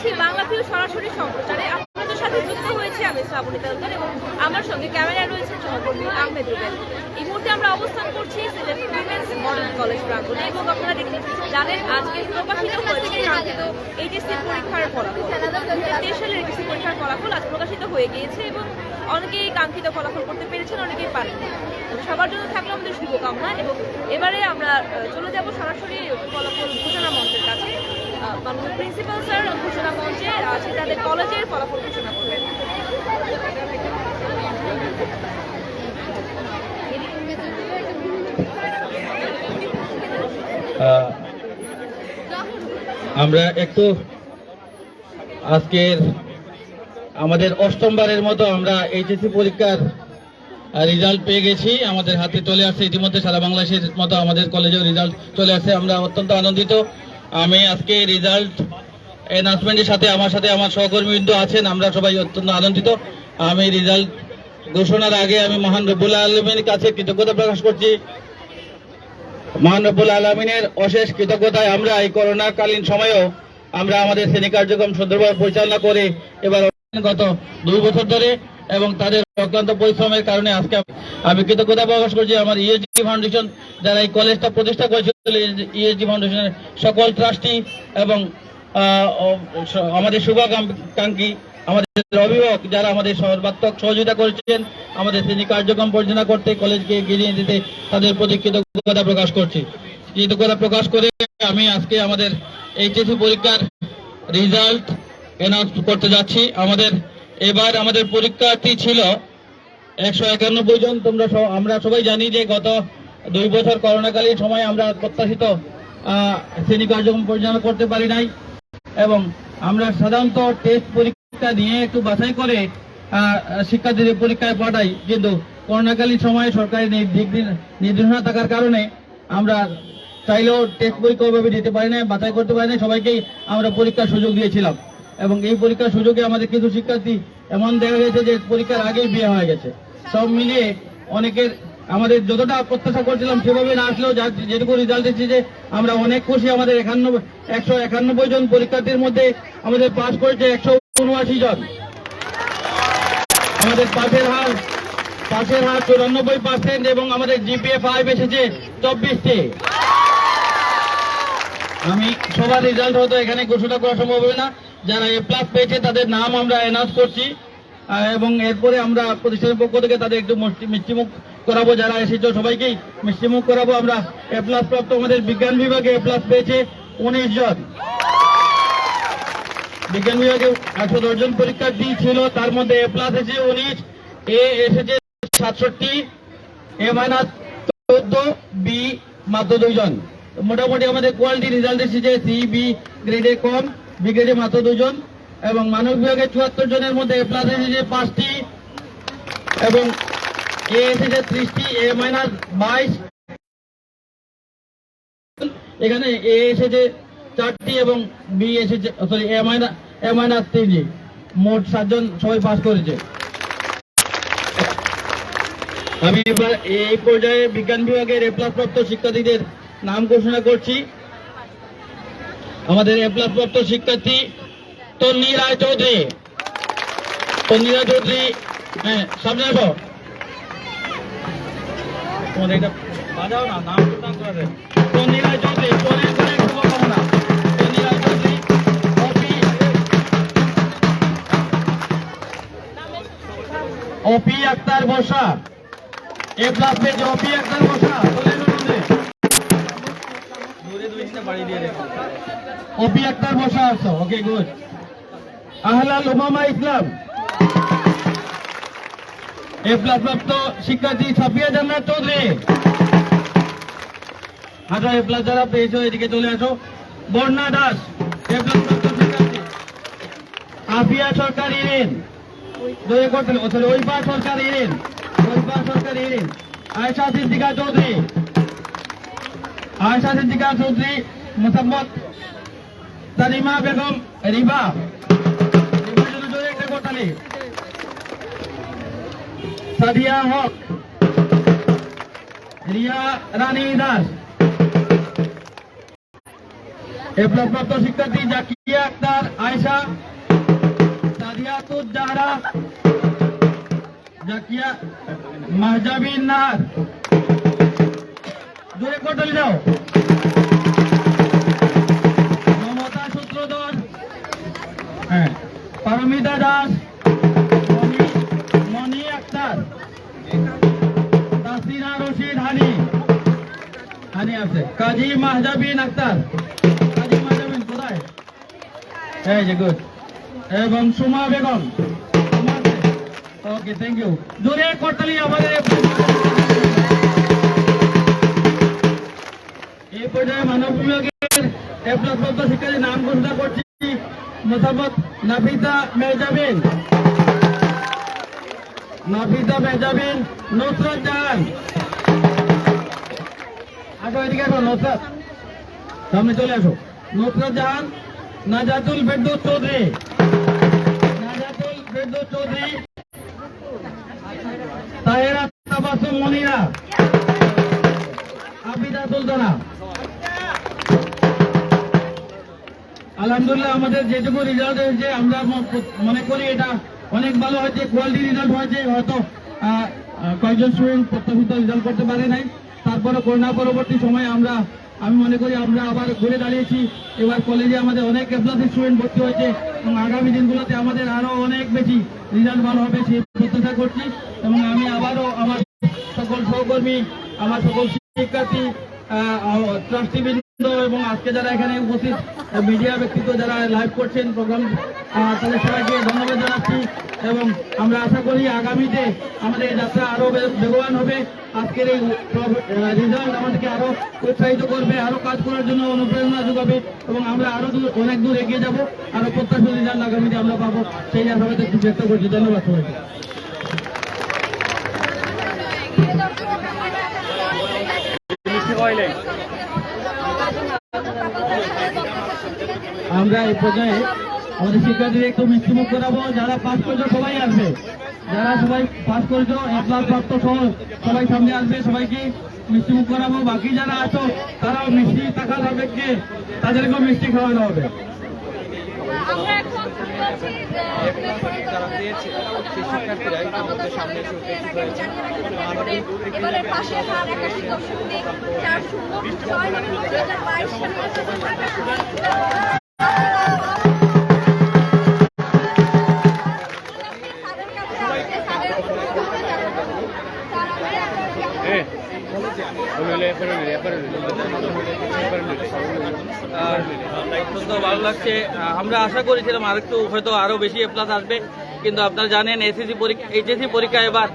করছি বাংলা ভিউ সরাসরি সম্প্রচারে। আপনাদের সাথে যুক্ত হয়েছে আমি শ্রাবণী তালুকদার এবং আমার সঙ্গে ক্যামেরায় রয়েছে সহকর্মী আহমেদ রুবেল। এই মুহূর্তে আমরা অবস্থান করছি সিলেট উইমেন্স মডেল কলেজ প্রাঙ্গণে এবং আপনারা জানেন আজকে প্রকাশিত হয়েছে কাঙ্ক্ষিত এইচএসসি পরীক্ষার ফলাফল। 2023 সালের এইচএসসি পরীক্ষার ফলাফল আজ প্রকাশিত হয়ে গিয়েছে এবং অনেকেই কাঙ্ক্ষিত ফলাফল করতে পেরেছেন, অনেকেই পারেননি। সবার জন্য থাকলো আমাদের শুভকামনা এবং এবারে আমরা চলে যাব সরাসরি ফলাফল ঘোষণা মঞ্চের কাছে। মাননীয় প্রিন্সিপাল স্যার ঘোষণা মঞ্চে আছে তাদের কলেজের ফলাফল ঘোষণা করবেন। আমরা একটু আজকের আমাদের অষ্টমবারের মতো আমরা এইচএসসি পরীক্ষার রেজাল্ট পেয়ে গেছি, আমাদের হাতে চলে আসছে ইতিমধ্যে। সারা বাংলাদেশের মতো আমাদের কলেজেও রেজাল্ট চলে আসছে, আমরা অত্যন্ত আনন্দিত। আমি আজকে রেজাল্ট অ্যানাউন্সমেন্টের সাথে আমার সহকর্মীবৃন্দ আছেন, আমরা সবাই অত্যন্ত আনন্দিত। আমি রেজাল্ট ঘোষণার আগে আমি মহান রব্বুল আলামিনের কাছে কৃতজ্ঞতা প্রকাশ করছি। মহান রব্বুল আলামিনের অশেষ কৃতজ্ঞতায় আমরা এই করোনাকালীন সময়েও আমরা আমাদের শ্রেণী কার্যক্রম সুন্দরভাবে পরিচালনা করে এবার গত 2 বছর ধরে এবং তাদের অক্লান্ত পরিশ্রমের কারণে আজকে আমি কৃতজ্ঞতা প্রকাশ করছি আমার ইএসজি ফাউন্ডেশন যারা এই কলেজটা প্রতিষ্ঠা করেছিল, ইএসজি ফাউন্ডেশনের সকল ট্রাস্টি এবং আমাদের শুভাকাঙ্ক্ষী আমাদের অভিভাবক যারা আমাদের সর্বাত্মক সহযোগিতা করেছেন আমাদের শ্রেণী কার্যক্রম পরিচালনা করতে, কলেজকে এগিয়ে দিতে তাদের প্রতি কৃতজ্ঞতা প্রকাশ করছি। কৃতজ্ঞতা প্রকাশ করে আমি আজকে আমাদের এইচএসসি পরীক্ষার রেজাল্ট অ্যানাউন্স করতে যাচ্ছি। এবার আমাদের পরীক্ষার্থী ছিল 191 জন। আমরা সবাই জানি যে গত 2 বছর করোনাকালীন সময় আমরা প্রত্যাশিত শ্রেণী কার্যক্রম পরিচালনা করতে পারি নাই এবং আমরা সাধারণত টেস্ট পরীক্ষা নিয়ে একটু বাছাই করে শিক্ষার্থীদের পরীক্ষায় পাঠাই, কিন্তু করোনাকালীন সময়ে সরকারি নির্দেশনা থাকার কারণে আমরা চাইলেও টেস্ট পরীক্ষা ওইভাবে দিতে পারি না, বাছাই করতে পারি না। সবাইকেই আমরা পরীক্ষার সুযোগ দিয়েছিলাম এবং এই পরীক্ষার সুযোগে আমাদের কিছু শিক্ষার্থী এমন দেখা গেছে যে পরীক্ষার আগেই বিয়ে হয়ে গেছে। সব মিলিয়ে অনেকের আমাদের যতটা প্রত্যাশা করছিলাম সেভাবে না আসলেও যেটুকু রেজাল্ট এসেছে যে আমরা অনেক খুশি। আমাদের 191 জন পরীক্ষার্থীর মধ্যে আমাদের পাস করেছে 179 জন। আমাদের পাসের হার 94% এবং আমাদের জিপিএ 5 এসেছে 24তে। আমি সবার রেজাল্ট হয়তো এখানে ঘোষণা করা সম্ভব হবে না, যারা A+ পেয়েছে তাদের নাম আমরা অ্যানাউন্স করছি এবং এরপরে আমরা প্রতিষ্ঠানের পক্ষ থেকে তাদের একটু মিষ্টিমুখ করাবো। যারা এসেছে সবাইকেই মিষ্টিমুখ করাবো। আমরা A+ প্রাপ্ত আমাদের বিজ্ঞান বিভাগে A+ পেয়েছে 19 জন। বিজ্ঞান বিভাগে 110 জন পরীক্ষার্থী ছিল, তার মধ্যে A+ এসেছে 19, A এসেছে 67, A-14, B মাত্র 2 জন। মোটামুটি আমাদের কোয়ালিটি রেজাল্ট এসেছে C, B গ্রেডে কম, B গ্রেডে মাত্র 2 জন এবং মানব বিভাগে 74 জনের মধ্যে A+ এসেছে 5টি এবং A এসেছে 30টি, A-22। এখানে A এসেছে 4টি এবং B এসেছে A-3টি। মোট 7 জন সবাই পাস করেছে। আমি এবার এই পর্যায়ে বিজ্ঞান বিভাগের A+ প্রাপ্ত শিক্ষার্থীদের নাম ঘোষণা করছি। আমাদের A+ প্রাপ্ত শিক্ষার্থী তন্নি রায় চৌধুরী। হ্যাঁ, সামনে আসো। তোমাদের এটা বাজাও না, নাম করে দেন। তন্নি রায় চৌধুরী, অনেক অনেক শুভকামনা। তন্নি রায় চৌধুরী। অপি আক্তার বর্ষা A+ পেয়েছে। অপি আক্তার বর্ষা অপি আক্তার বসা আছো। ওকে, গুড। আহলাল উমামা ইসলাম। A+ প্রাপ্ত শিক্ষার্থী সাফিয়া জান্নাত চৌধুরী। আচ্ছা, A+ যারা পেয়েছো এদিকে চলে আসো। বর্ণা দাস A+ প্রাপ্ত শিক্ষার্থী। আফিয়া সরকার ইরিন। ওইফা সরকার ইরিন। আয়েশা সিদ্দিকা চৌধুরী। মোসাম্মদ তারিমা বেগম রিবা। সাদিয়া হক। রিয়া রানী দাস। এ প্লাস প্রাপ্ত শিক্ষার্থী জাকিয়া আক্তার আয়েশা, সাদিয়াতুজ জাহরা, জাকিয়া মাহজাবিন নাহার, জোরে করতালি দাও। মমতা সূত্রধর, হ্যাঁ, পারমিতা দাস, মনি আক্তার, তাসিনা রশিদ হানি, হানি আছে, কাজী মাহজাবিন আক্তার, কাজী মাহজাবিন কোথায়? এই যে গুড। এবং সুমা বেগম। ওকে, থ্যাংক ইউ। জোরে করতালি আমাদের এই পর্যায়ে মানব বিভাগের এ প্লাস প্রাপ্ত শিক্ষার্থীর নাম ঘোষণা করছি। মোসাম্মদ নাফিসা মেহজাবিন, নাফিসা মেহজাবিন, নুসরাত জাহান, আসো এদিকে আসো, নুসরাত সামনে চলে আসো। নুসরাত জাহান, নাজাতুল ফেরদৌস চৌধুরী, নাজাতুল ফেরদৌস চৌধুরী, তাহেরা তাবাসসুম মনিরা, আবিদা সুলতানা। আলহামদুলিল্লাহ আমাদের যেটুকু রেজাল্ট হয়েছে আমরা মনে করি এটা অনেক ভালো হয়েছে, কোয়ালিটি রেজাল্ট হয়েছে। হয়তো কয়েকজন স্টুডেন্ট প্রত্যাশিত রেজাল্ট করতে পারে নাই, তারপরে করোনা পরবর্তী সময়ে আমি মনে করি আমরা আবার ঘুরে দাঁড়িয়েছি। এবার কলেজে আমাদের অনেক এপ্লাস স্টুডেন্ট ভর্তি হয়েছে এবং আগামী দিনগুলোতে আমাদের আরো অনেক বেশি রেজাল্ট ভালো হবে সেই প্রত্যাশা করছি। এবং আমি আবারও আমার সকল সহকর্মী, আমার সকল শিক্ষার্থী, ট্রাস্টিবৃন্দ এবং আজকে যারা এখানে উপস্থিত মিডিয়া ব্যক্তিত্ব যারা লাইভ করছেন প্রোগ্রাম, তাদের সবাইকে ধন্যবাদ জানাচ্ছি। এবং আমরা আশা করি আগামীতে আমাদের এই যাত্রা আরো বেগবান হবে। আজকের এই রেজাল্ট আমাদেরকে আরো উৎসাহিত করবে, আরো কাজ করার জন্য অনুপ্রেরণা যোগাবে এবং আমরা আরো অনেক দূর এগিয়ে যাব। আরো প্রত্যাশিত রেজাল্ট আগামীতে আমরা পাবো, সেই আশাবাদ ব্যক্ত করছি। ধন্যবাদ সবাইকে। আমরা এই পর্যায়ে আমাদের শিক্ষার্থীদের একটু মিষ্টিমুখ করাবো। যারা পাস করেছো সবাই আসবে, যারা সবাই পাস করেছো এ প্লাস প্রাপ্ত সহ সবাই সামনে আসবে, সবাইকে মিষ্টিমুখ করাবো। বাকি যারা আছো তারাও মিষ্টি টাকা সাপেক্ষে তাদেরকেও মিষ্টি খাওয়ানো হবে। এবারে পাশে 81.4 অত্যন্ত ভালো লাগছে। আমরা আশা করেছিলাম আরেকটু হয়তো আরো বেশি এ প্লাস আসবে, কিন্তু আপনারা জানেন এসএসসি পরীক্ষা, এইচএসসি পরীক্ষা এবার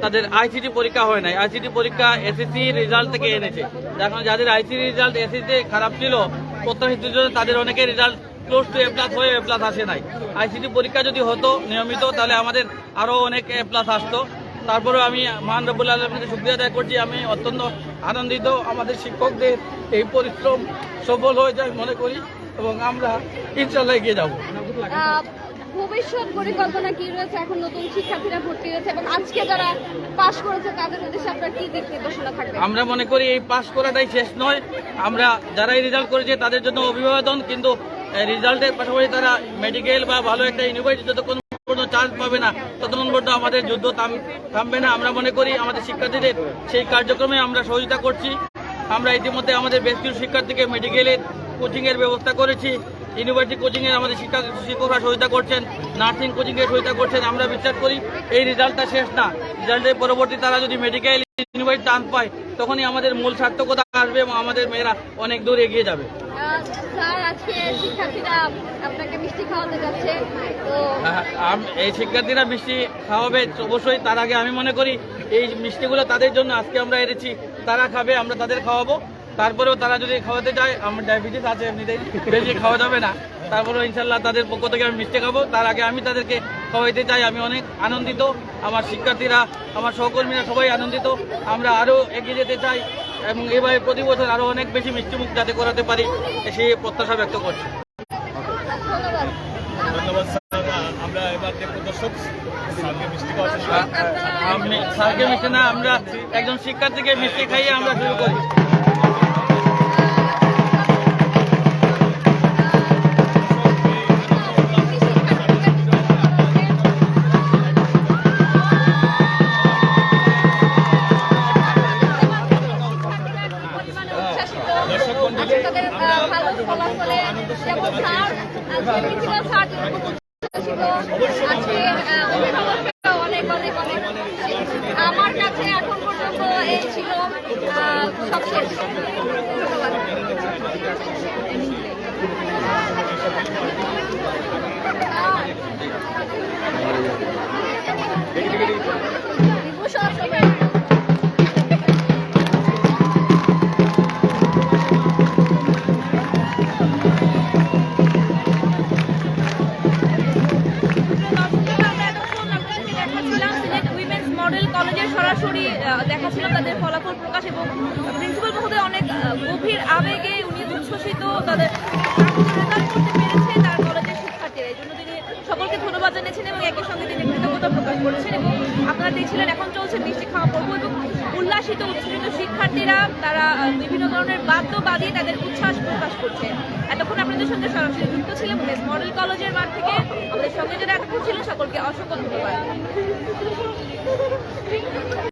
তাদের আইসিটি পরীক্ষা হয় নাই। আইসিটি পরীক্ষা এসএসসি রেজাল্ট থেকে এনেছে, এখন যাদের আইসিটি রেজাল্ট এসএসসি খারাপ ছিল প্রত্যাশিত জন্য তাদের অনেকে রেজাল্ট ক্লোজ টু এ প্লাস হয়ে এ প্লাস আসে নাই। আইসিটি পরীক্ষা যদি হতো নিয়মিত তাহলে আমাদের আরো অনেক এ প্লাস আসতো। তারপরে আমি মহান রব্বুল আলমীকে শুকরিয়া আদায় করছি। আমি অত্যন্ত আনন্দিত আমাদের শিক্ষকদের এই পরিশ্রম সফল হয়ে যায় মনে করি এবং আমরা ইনশাল্লাহ এগিয়ে যাব। ভবিষ্যৎ পরিকল্পনা কি রয়েছে? এখন নতুন শিক্ষার্থীরা ভর্তি হয়েছে এবং আজকে যারা পাশ করেছে তাদের উদ্দেশ্যে আপনার কি দিক নির্দেশনা থাকবে? আমরা মনে করি এই পাশ করাটাই শেষ নয়, আমরা যারাই রেজাল্ট করেছে তাদের জন্য অভিবাদন, কিন্তু রেজাল্টের পাশাপাশি তারা মেডিকেল বা ভালো একটা ইউনিভার্সিটি যতক্ষণ কোনো চান্স পাবে না ততক্ষণ পর্যন্ত আমাদের যুদ্ধ থামবে না। আমরা মনে করি আমাদের শিক্ষার্থীদের সেই কার্যক্রমে আমরা সহযোগিতা করছি। আমরা ইতিমধ্যে আমাদের বেশ কিছু শিক্ষার্থীকে মেডিকেলের কোচিংয়ের ব্যবস্থা করেছি, ইউনিভার্সিটি কোচিংয়ের আমাদের শিক্ষকরা সহযোগিতা করছেন, নার্সিং কোচিংয়ের সহযোগিতা করছেন। আমরা বিশ্বাস করি এই রেজাল্টটা শেষ না, রেজাল্টের পরবর্তী তারা যদি মেডিকেল ইউনিভার্সিটি চান্স পায় তখনই আমাদের মূল সার্থকতা আসবে এবং আমাদের মেয়েরা অনেক দূর এগিয়ে যাবে। স্যার, আজকে শিক্ষার্থীরা আপনাকে মিষ্টি খাওয়াতে যাচ্ছে, তো এই শিক্ষার্থীরা মিষ্টি খাওয়াবে অবশ্যই। তার আগে আমি মনে করি এই মিষ্টিগুলো তাদের জন্য আজকে আমরা এনেছি, তারা খাবে, আমরা তাদের খাওয়াবো। তারপরেও তারা যদি খাওয়াতে চায়, আমার ডায়াবেটিস আছে এমনিতেই, বেশি খাওয়া যাবে না, তারপরেও ইনশাল্লাহ তাদের পক্ষ থেকে আমি মিষ্টি খাবো। তার আগে আমি তাদেরকে খাওয়াইতে চাই। আমি অনেক আনন্দিত, আমার শিক্ষার্থীরা, আমার সহকর্মীরা সবাই আনন্দিত। আমরা আরও এগিয়ে যেতে চাই এবং এভাবে প্রতি বছর আরও অনেক বেশি মিষ্টিমুখ যাতে করাতে পারি সেই প্রত্যাশা ব্যক্ত করছি। ধন্যবাদ। আমরা এবার দেখবো দর্শক স্যারকে মিষ্টি স্যারকে মিষ্টি না, আমরা একজন শিক্ষার্থীকে মিষ্টি খাইয়ে আমরা শুরু করি। আজকে মিছিল স্যার ছিল আজকে অভিভাবকরা অনেক অনেক অনেক আমার কাছে এখন পর্যন্ত এই ছিল সবশেষ ধন্যবাদ মডেল কলেজের সরাসরি দেখাচ্ছিল তাদের ফলাফল প্রকাশ এবং প্রিন্সিপাল মহোদয় অনেক গভীর আবেগে উনি উচ্ছ্বসিত তাদের রেজাল্ট করতে পেরেছে তার কলেজের শিক্ষার্থীরা। এই জন্য তিনি সকলকে ধন্যবাদ জানিয়েছেন এবং একই সঙ্গে তিনি কৃতজ্ঞতা প্রকাশ করেছেন। এবং আপনারা দেখছিলেন এখন চলছে মিষ্টি খাওয়া পর্ব এবং উল্লাসিত উচ্ছ্বসিত শিক্ষার্থীরা তারা বিভিন্ন ধরনের বাদ্য বাজিয়ে তাদের উচ্ছ্বাস প্রকাশ করছে। এতক্ষণ আপনাদের সঙ্গে সরাসরি যুক্ত ছিলাম মডেল কলেজের মাঠ থেকে। আমাদের সঙ্গে যারা এতক্ষণ ছিলেন সকলকে অসংখ্য ধন্যবাদ।